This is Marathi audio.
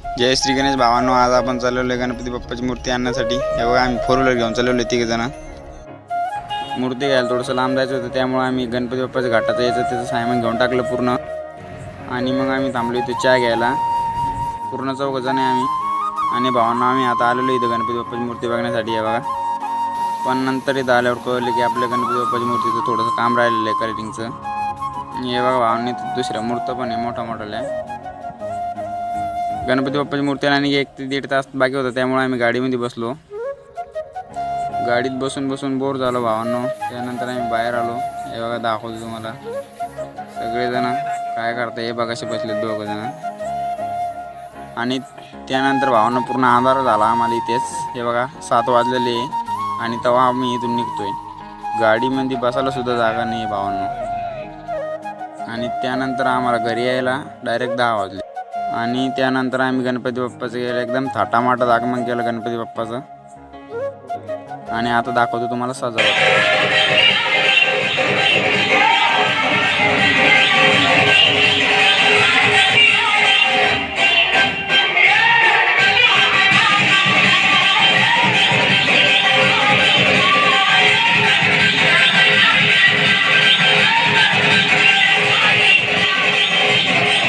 जय श्री गणेश भावांनो, आज आपण चालवलो गणपती बाप्पाची मूर्ती आणण्यासाठी। हे बघा आम्ही 4 व्हीलर घेऊन चालवले 3 जण। मूर्ती घ्यायला थोडंसं लांब जायचं होतं, त्यामुळे आम्ही गणपती बाप्पाच्या घाटात यायचं त्याचं सामान घेऊन टाकलं पूर्ण। आणि मग आम्ही थांबलो इथे चहा घ्यायला, पूर्ण 4 जण आहे आम्ही। आणि भावांनो आम्ही आता आलेलो इथं गणपती बाप्पाची मूर्ती बघण्यासाठी। हे बघा, पण नंतर इथं आल्यावर कळलं की आपल्या गणपती बाप्पाची मूर्तीचं थोडंसं काम राहिलेलं आहे कटिंगचं। हे बघा भावांनी दुसऱ्या मूर्ती पण आहे मोठ्या गणपती बाप्पाची मूर्ती आणि 1 ते 1.5 तास बाकी होता, त्यामुळे आम्ही गाडीमध्ये बसलो। गाडीत बसून बोर झालो भावांनो, त्यानंतर आम्ही बाहेर आलो। हे बघा दाखवतो तुम्हाला, सगळेजण काय करता हे बघा, असे बसले 2 जण। आणि त्यानंतर भावांनो पूर्ण अंधार झाला आम्हाला इथेच। हे बघा 7 वाजलेले आणि तेव्हा आम्ही इथून निघतोय। गाडीमध्ये बसायला सुद्धा जागा नाही भावांनो। आणि त्यानंतर आम्हाला घरी यायला डायरेक्ट 10 वाजले। आणि त्यानंतर आम्ही गणपती बाप्पाचं गेलं, एकदम थाटामाटात आगमन केलं गणपती बाप्पाचं। आणि आता दाखवतो तुम्हाला सजावट।